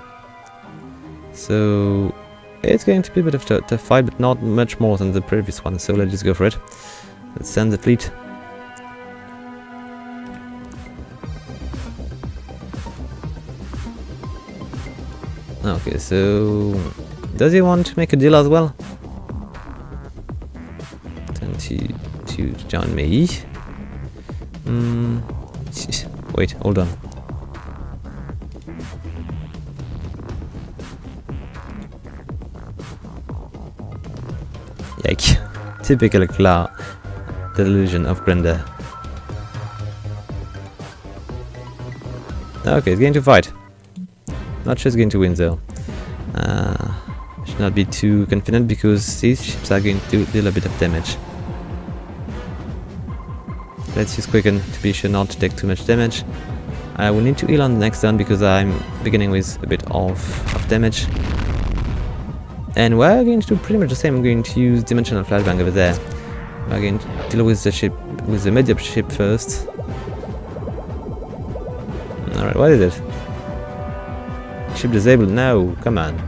Speaker 1: So it's going to be a bit of a tough fight, but not much more than the previous one, so let's just go for it. Let's send the fleet. Okay, so does he want to make a deal as well? To join me. Wait, hold on. Yike. Typical delusion of grandeur. Okay, he's going to fight. Not sure he's going to win though. Should not be too confident because these ships are going to deal a bit of damage. Let's use quicken to be sure not to take too much damage. I will need to heal on the next turn because I'm beginning with a bit of damage. And we're going to do pretty much the same. I'm going to use dimensional flashbang over there. We're going to deal with the ship, with the medium ship first. Alright, what is it? Ship disabled? No, come on.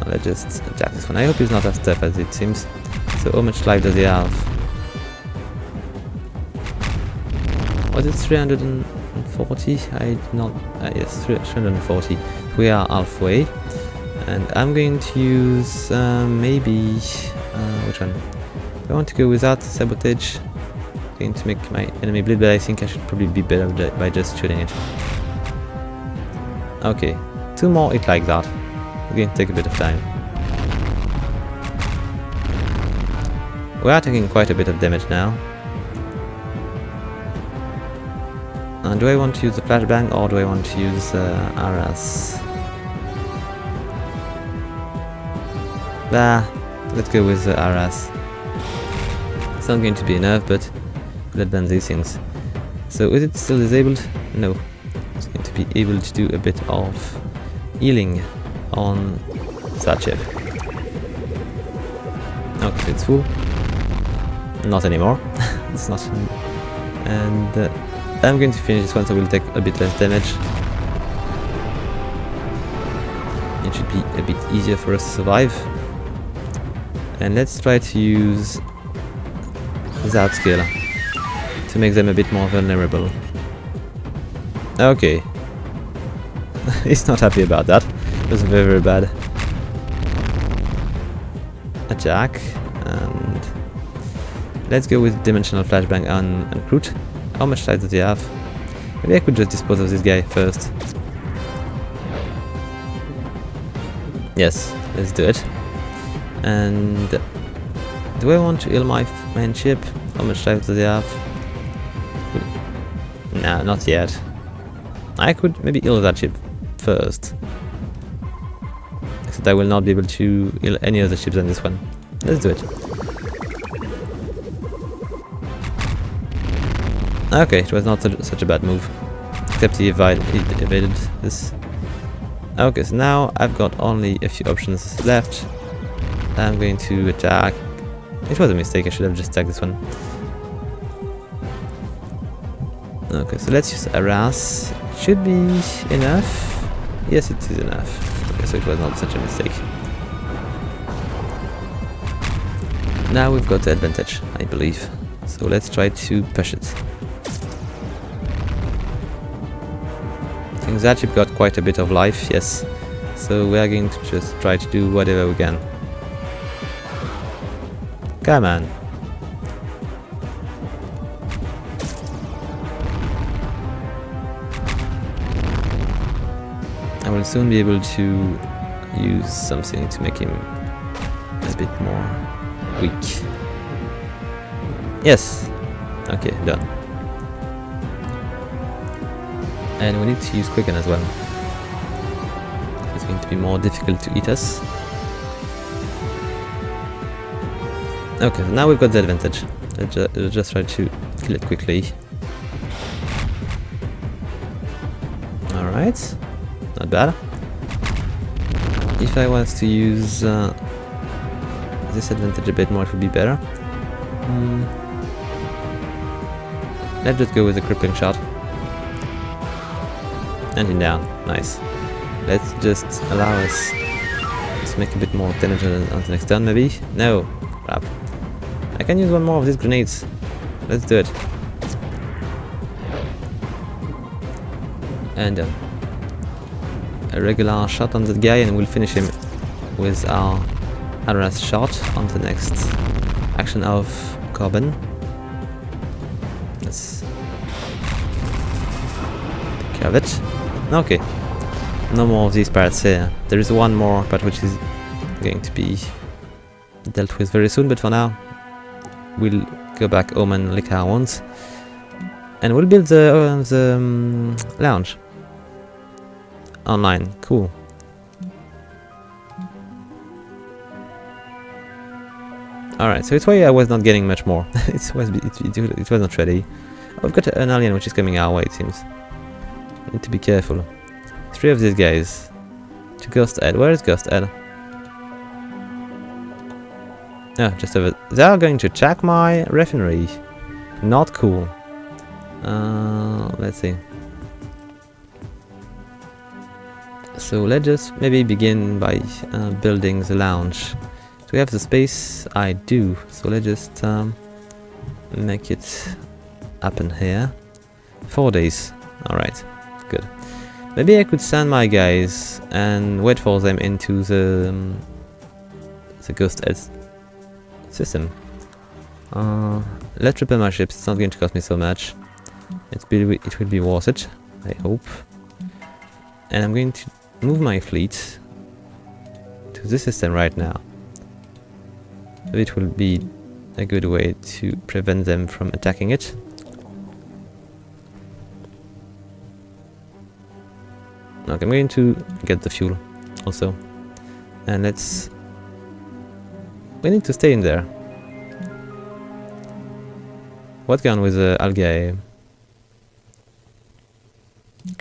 Speaker 1: Let's just attack this one. I hope he's not as tough as it seems. So how much life does he have? Was it 340? I did not... yes, 340. We are halfway. And I'm going to use maybe... which one? I want to go without sabotage. I'm going to make my enemy bleed, but I think I should probably be better by just shooting it. Okay, 2 more hit like that. We're going to take a bit of time. We are taking quite a bit of damage now. Do I want to use the flashbang or do I want to use Aras? Let's go with Aras. It's not going to be enough, but we'll advance these things. So is it still disabled? No. It's going to be able to do a bit of healing on that ship. Okay, it's full. Not anymore. It's not. And I'm going to finish this one, so we'll take a bit less damage. It should be a bit easier for us to survive. And let's try to use that skill to make them a bit more vulnerable. Okay. He's not happy about that. It was very, very bad. Attack. And let's go with dimensional flashbang on recruit. How much size does he have? Maybe I could just dispose of this guy first. Yes, let's do it. And do I want to heal my main ship? How much life does he have? Nah, not yet. I could maybe heal that ship first. Except I will not be able to heal any other ships than this one. Let's do it. Okay, it was not such a bad move. Except he evaded this. Okay, so now I've got only a few options left. I'm going to attack. It was a mistake, I should have just attacked this one. Okay, so let's use harass. Should be enough. Yes, it is enough. Okay, so it was not such a mistake. Now we've got the advantage, I believe. So let's try to push it. I think that ship got quite a bit of life, yes. So we are going to just try to do whatever we can. Come on. I will soon be able to use something to make him a bit more weak. Yes. Okay, done. And we need to use Quicken as well. It's going to be more difficult to eat us. Okay, so now we've got the advantage. Let's just try to kill it quickly. Alright. Not bad. If I was to use this advantage a bit more, it would be better. Let's just go with the crippling shot. And him down. Nice. Let's just allow us to make a bit more damage on the next turn, maybe? No. Crap. I can use one more of these grenades. Let's do it. And a regular shot on that guy, and we'll finish him with our harass shot on the next action of Carbon. Let's take care of it. Okay. No more of these parts here. There is one more part which is going to be dealt with very soon, but for now we'll go back home and lick our wounds, and we'll build the lounge online. Cool. Alright, so it's why I was not getting much more. it was not ready. I've got an alien which is coming our way, it seems. Need to be careful. 3 of these guys. To Ghost Head. Where is Ghost Head? Oh, just over. They are going to attack my refinery. Not cool. Let's see. So let's just maybe begin by building the lounge. Do we have the space? I do. So let's just make it happen here. 4 days. Alright, good. Maybe I could send my guys and wait for them into the Ghost Head system. Let's repair my ships. It's not going to cost me so much. It will be worth it, I hope. And I'm going to move my fleet to this system right now. So it will be a good way to prevent them from attacking it. Okay, I'm going to get the fuel also. And we need to stay in there. What's going on with the algae?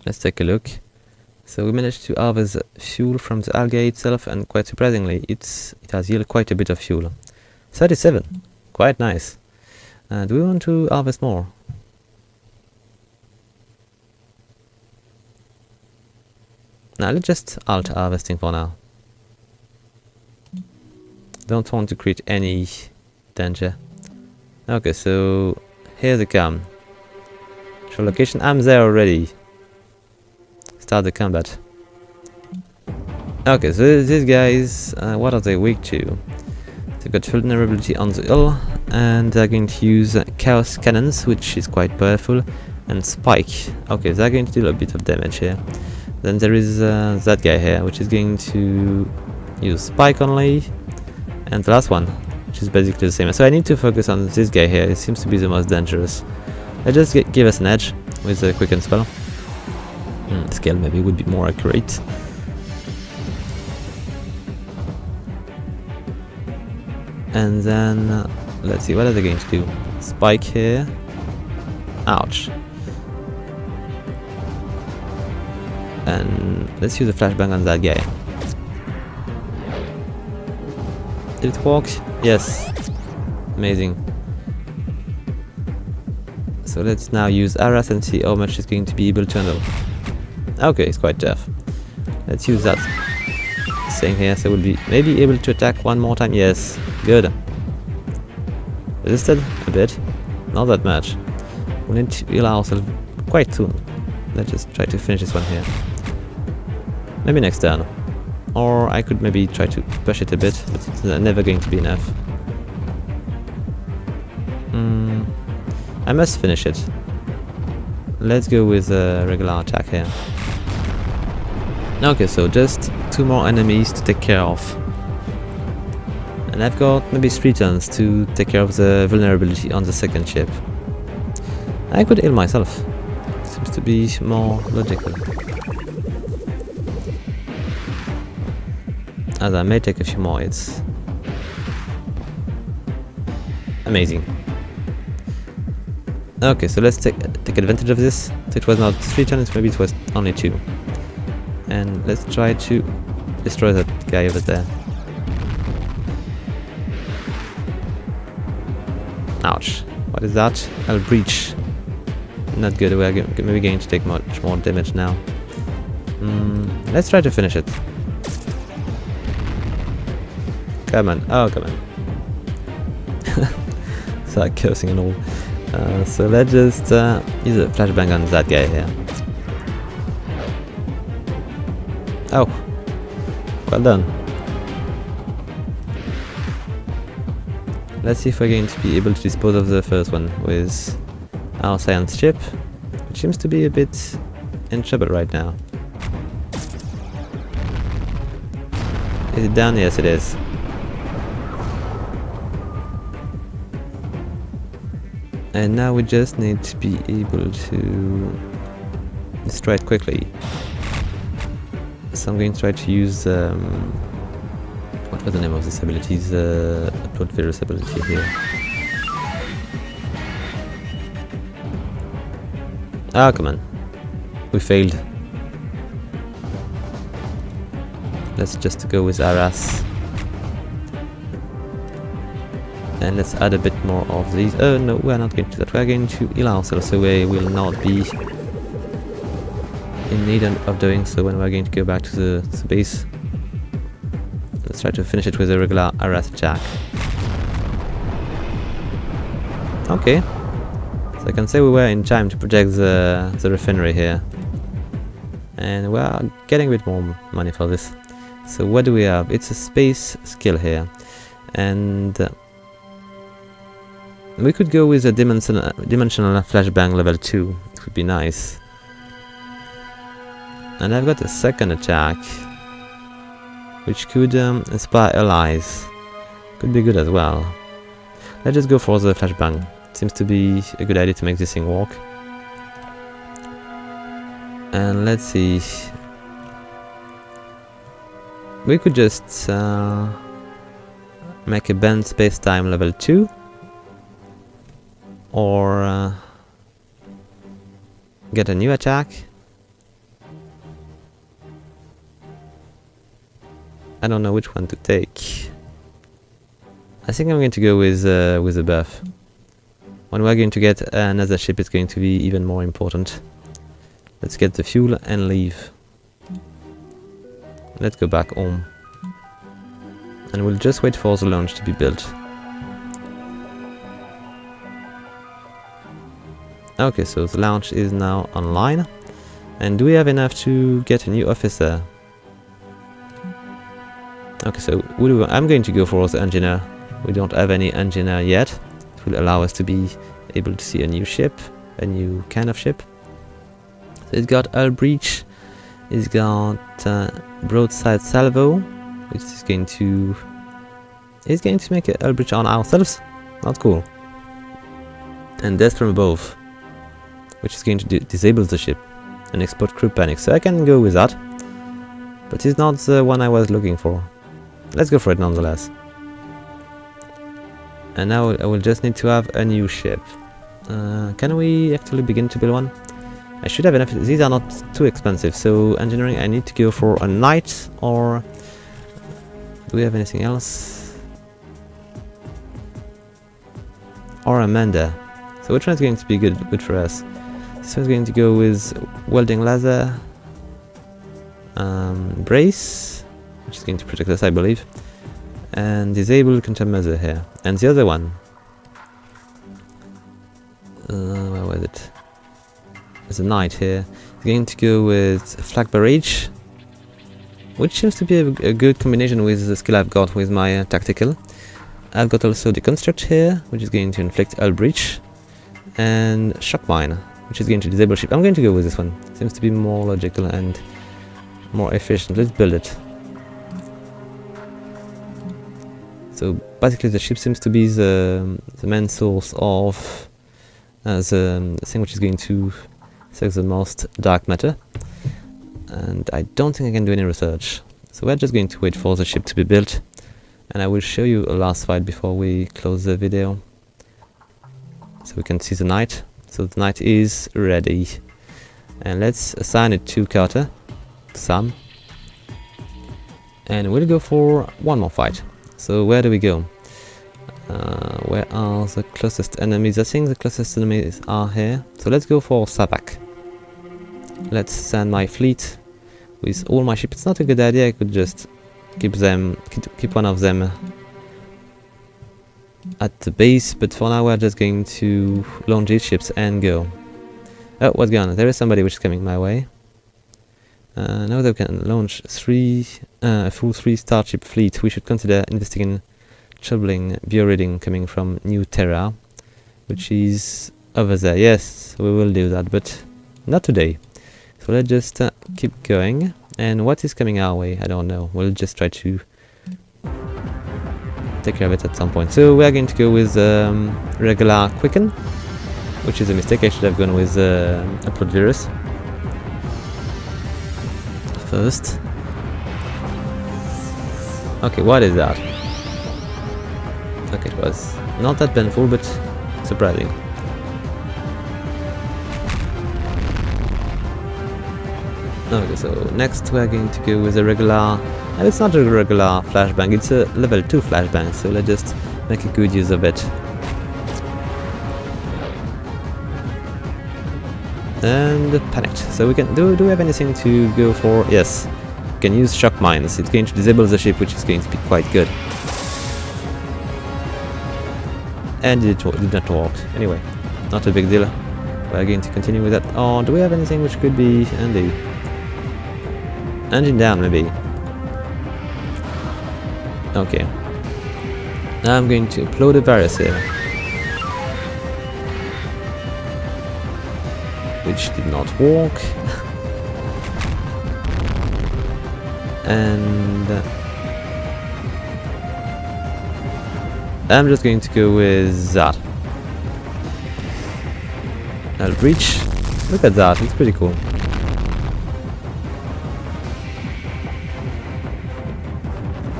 Speaker 1: Let's take a look. So we managed to harvest fuel from the algae itself, and quite surprisingly, it has yielded quite a bit of fuel. 37, quite nice. Do we want to harvest more? Now let's just alt harvesting for now. Don't want to create any danger. Okay, so here they come. Show location. I'm there already. Start the combat. Okay, so these guys, what are they weak to? They've got vulnerability on the hull, and they're going to use chaos cannons, which is quite powerful, and spike. Okay, they're going to do a bit of damage here. Then there is that guy here, which is going to use spike only, and the last one, which is basically the same. So I need to focus on this guy here. It seems to be the most dangerous. Let's just give us an edge with a quicken spell. Scale maybe would be more accurate. And then let's see, what are they going to do? Spike here. Ouch. And let's use a flashbang on that guy. Did it work? Yes. Amazing. So let's now use Aras and see how much it's going to be able to handle. Okay, it's quite tough. Let's use that thing here, so we'll be maybe able to attack one more time. Yes, good. Resisted a bit, not that much. We need to heal ourselves quite soon. Let's just try to finish this one here. Maybe next turn. Or I could maybe try to push it a bit, but it's never going to be enough. I must finish it. Let's go with a regular attack here. Okay, so just 2 more enemies to take care of. And I've got maybe 3 turns to take care of the vulnerability on the second ship. I could heal myself. Seems to be more logical. As I may take a few more hits. Amazing. Okay, so let's take advantage of this. So it was not 3 turns, maybe it was only 2. And let's try to destroy that guy over there. Ouch. What is that? I'll breach. Not good. We're maybe going to take much more damage now. Let's try to finish it. Come on. Oh, come on. Start cursing and all. So let's just use a flashbang on that guy here. Oh, well done. Let's see if we're going to be able to dispose of the first one with our science ship, which seems to be a bit in trouble right now. Is it down? Yes, it is. And now we just need to be able to destroy it quickly. So I'm going to try to use what was the name of this ability? The upload virus ability here. Ah, come on. We failed. Let's just go with Aras. And let's add a bit more of these. Oh no, we're not going to do that. We're going to heal ourselves, so we will not be in need of doing so when we're going to go back to the base. Let's try to finish it with a regular Aras attack. Okay. So I can say we were in time to protect the refinery here. And we're getting a bit more money for this. So what do we have? It's a space skill here. And we could go with a dimensional flashbang level 2. It would be nice. And I've got a second attack, which could inspire allies. Could be good as well. Let's just go for the flashbang. Seems to be a good idea to make this thing work. And let's see. We could just make a bend space-time level 2. Or get a new attack. I don't know which one to take. I think I'm going to go with a buff. When we're going to get another ship, it's going to be even more important. Let's get the fuel and leave. Let's go back home. And we'll just wait for the launch to be built. Okay, so the launch is now online. And do we have enough to get a new officer? Okay, so I'm going to go for the engineer. We don't have any engineer yet. It will allow us to be able to see a new ship, a new kind of ship. So it's got hull breach, it's got broadside salvo, which is going to make a hull breach on ourselves. Not cool. And death from above, which is going to disable the ship and export crew panic. So I can go with that, but it's not the one I was looking for. Let's go for it nonetheless. And now I will just need to have a new ship. Can we actually begin to build one? I should have enough. These are not too expensive, so engineering I need to go for a knight, or do we have anything else? Or a mender. So which one is going to be good for us? This one's going to go with welding laser, brace, which is going to protect us, I believe, and disable countermeasure here. And the other one, where was it? There's a knight here. It's going to go with flag barrage, which seems to be a good combination with the skill I've got with my tactical. I've got also the construct here, which is going to inflict hull breach, and shock mine, which is going to disable ship. I'm going to go with this one. It seems to be more logical and more efficient. Let's build it. So basically the ship seems to be the main source of the thing which is going to suck the most dark matter. And I don't think I can do any research. So we're just going to wait for the ship to be built. And I will show you a last fight before we close the video. So we can see the knight. So the knight is ready. And let's assign it to Carter, Sam. And we'll go for one more fight. So where do we go? Where are the closest enemies? I think the closest enemies are here. So let's go for Sabak. Let's send my fleet with all my ships. It's not a good idea. I could just keep one of them at the base, but for now we're just going to launch these ships and go. Oh, what's going on? There is somebody which is coming my way. Now that we can launch a full 3-star ship fleet, we should consider investigating troubling bioreading coming from New Terra, which is over there. Yes, we will do that, but not today. So let's just keep going. And what is coming our way? I don't know. We'll just try to take care of it at some point. So we're going to go with regular Quicken, which is a mistake. I should have gone with upload virus first. Okay, what is that? Okay, it was not that painful, but surprising. Okay, so next we're going to go with a regular, and it's not a regular flashbang, it's a level 2 flashbang, so let's just make a good use of it. And panicked. So we can do we have anything to go for? Yes, we can use shock mines. It's going to disable the ship, which is going to be quite good. And it did not work. Anyway, not a big deal. We're going to continue with that. Oh, do we have anything which could be handy? Engine down, maybe. Okay. Now I'm going to upload a virus here, which did not work. And I'm just going to go with that. I'll breach. Look at that, it's pretty cool.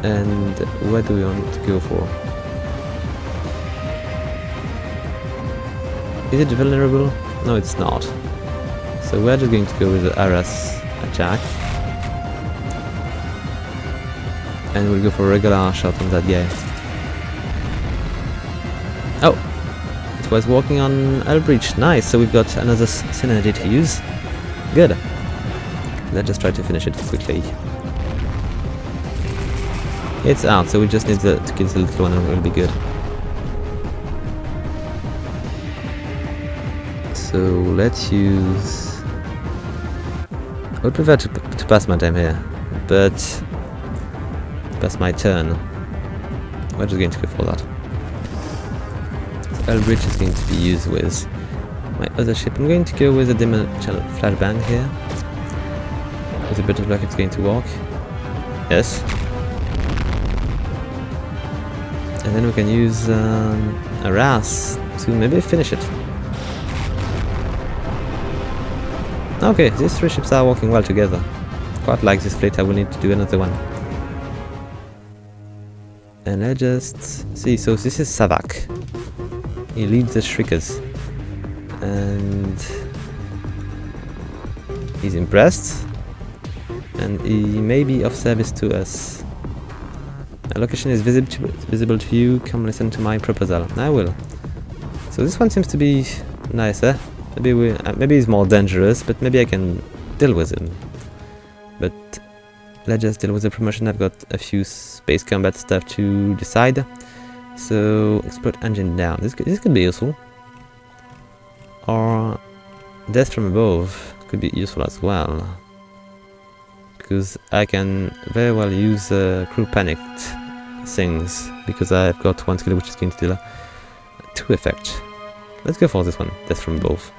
Speaker 1: And where do we want to go for? Is it vulnerable? No, it's not. So we're just going to go with the RS attack. And we'll go for a regular shot on that guy. Oh! It was working on Hull Breach. Nice, so we've got another synergy to use. Good. Let's just try to finish it quickly. It's out, so we just need to kill the little one and we'll be good. So let's use... I would prefer to pass my time here, but pass my turn. We're just going to go for that. So Eldritch is going to be used with my other ship. I'm going to go with a dimensional flashbang here. With a bit of luck it's going to work. Yes. And then we can use a RAS to maybe finish it. Okay, these three ships are working well together. Quite like this fleet, I will need to do another one. And let's just see, so this is Savak. He leads the Shriekers. And he's impressed. And he may be of service to us. The location is visible to you, come listen to my proposal. I will. So this one seems to be nicer. Maybe he's more dangerous, but maybe I can deal with him. But let's just deal with the promotion. I've got a few space combat stuff to decide. So explode engine down. This could be useful. Or death from above could be useful as well. Because I can very well use crew panicked things. Because I've got one skill which is going to deal 2 effect. Let's go for this one, death from above.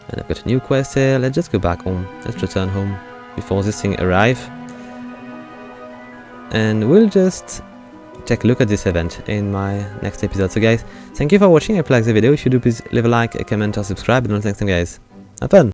Speaker 1: And I've got a new quest here. Let's just go back home. Let's return home before this thing arrives. And we'll just take a look at this event in my next episode. So guys, thank you for watching. I hope you liked the video. If you do, please leave a like, a comment or subscribe. And until next time guys, have fun!